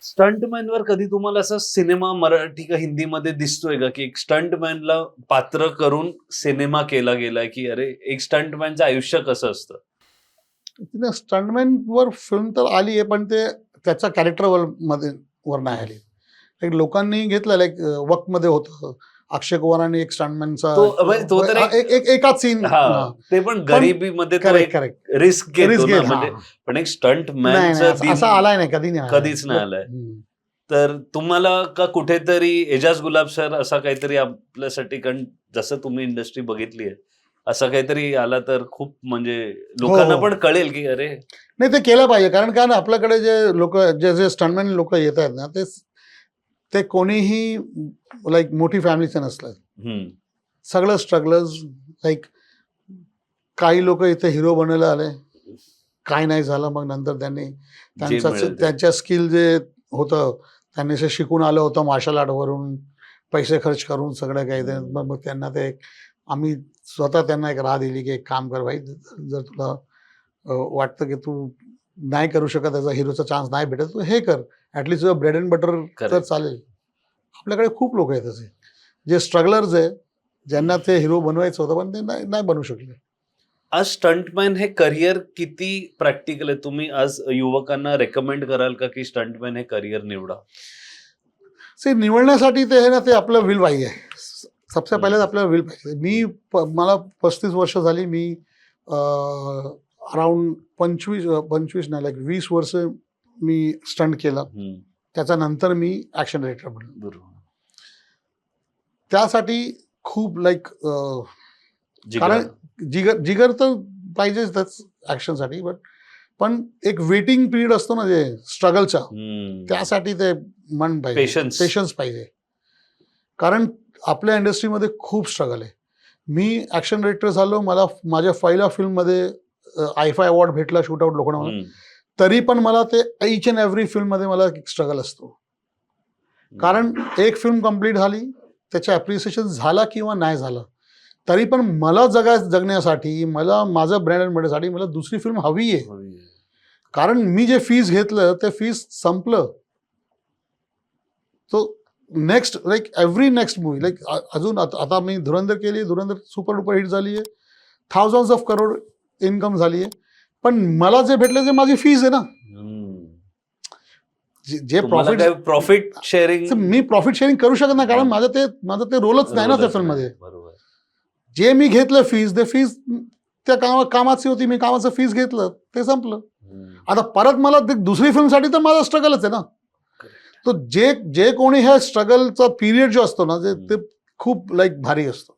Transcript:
स्टंटमॅनवर कधी तुम्हाला असा सिनेमा मराठी का हिंदीमध्ये दिसतोय का, की एक स्टंटमॅनला पात्र करून सिनेमा केला गेलाय, की अरे एक स्टंटमॅनचं आयुष्य कसं असतं? तिने स्टंटमॅन वर फिल्म तर आली आहे, पण ते त्याच्या कॅरेक्टरवर वर नाही आली. एक लोकांनी घेतलं लाईक वक्तमध्ये होतं अक्षय कुमारांनी एक स्टंटमॅनचा म्हणजे तो तर एकाच सीन. हा, ते पण गरिबीमध्ये तो करेक्ट एक करेक्ट रिस्क घेतो रिस्क ना, घेत. म्हणजे पण एक स्टंट नाही नाही मॅनचं असा आलाय नाही, कधी नाही कधीच नाही आलाय. तर तुम्हाला का कुठेतरी एजाज गुलाब सर असा काहीतरी आपल्यासाठी, कारण जसं तुम्ही इंडस्ट्री बघितली आहे, असं काहीतरी आला तर खूप म्हणजे लोकांना पण कळेल की अरे नाही, ते केलं पाहिजे. कारण काय ना, आपल्याकडे जे लोक जे स्टंटमॅन लोक येत आहेत ना, ते कोणीही लाईक मोठी फॅमिलीचे नसतात. सगळं स्ट्रगलर्स लाईक काही लोक इथे हिरो बनायला आले, काय नाही झालं, मग नंतर त्यांनी त्यांच्या स्किल जे होतं त्यांनी जे शिकून आलं होतं मार्शल आर्टवरून पैसे खर्च करून सगळं काही ते मग त्यांना ते आम्ही स्वतः त्यांना एक राह दिली की एक काम कर भाई, जर तुला वाटतं की तू नाही करू शकत, त्याचा हिरोचा चान्स नाही भेटत, तू हे कर, ॲटलिस्ट तुझं ब्रेड अँड बटर तर चालेल. आपल्याकडे खूप लोक आहेत असे जे स्ट्रगलर्स आहे, ज्यांना ते हिरो बनवायचं होतं पण ते नाही बनवू शकले. आज स्टंटमॅन हे करिअर किती प्रॅक्टिकल आहे? तुम्ही आज युवकांना रेकमेंड कराल का की स्टंटमॅन हे करिअर निवडा? निवडण्यासाठी ते आहे ना, ते आपलं विल पाहिजे. सबसे पहिले आपल्याला विल पाहिजे. मला 35 वर्ष झाली. मी अराउंड 25 नाही लाईक 20 वर्ष मी स्टंट केला. त्याच्यानंतर मी ऍक्शन डायरेक्टर बनलो. त्यासाठी खूप लाईक कारण जिगर तर पाहिजेच त्याच ऍक्शनसाठी, पण एक वेटिंग पिरियड असतो ना जे स्ट्रगलचा, त्यासाठी ते मन पाहिजे, पेशन्स पाहिजे. कारण आपल्या इंडस्ट्रीमध्ये खूप स्ट्रगल आहे. मी ऍक्शन डायरेक्टर झालो, मला माझ्या पहिल्या फिल्ममध्ये आयफाय अवॉर्ड भेटला शूट आउट लोकांना, तरी पण मला ते ईच अँड एव्हरी फिल्ममध्ये मला स्ट्रगल असतो. कारण एक फिल्म कंप्लीट झाली, त्याचं ॲप्रिसिएशन झाला किंवा नाही झालं, तरी पण मला जगण्यासाठी, मला माझं ब्रँड अँड बॅडसाठी मला दुसरी फिल्म हवी आहे. कारण मी जे फीस घेतलं ते फीस संपलं. तो next like every next movie like अजून आता मी धुरंधर केली, धुरंधर सुपर डुपर हिट झाली आहे, थाउजंड्स ऑफ करोड इन्कम झाली आहे, पण मला जे भेटलं ते माझी फीस आहे ना. जे प्रॉफिट शेअरिंग मी प्रॉफिट शेअरिंग करू शकत नाही, कारण माझं ते रोलच नाही ना त्या फिल्ममध्ये. जे मी घेतलं फीस, ते फीस त्या कामाची होती, मी कामाचं फीस घेतलं, ते संपलं. आता परत मला दुसरी फिल्मसाठी तर माझा स्ट्रगलच आहे ना. तो जे कोणी ह्या स्ट्रगलचा पिरियड जो असतो ना, ते खूप लाईक भारी असतो.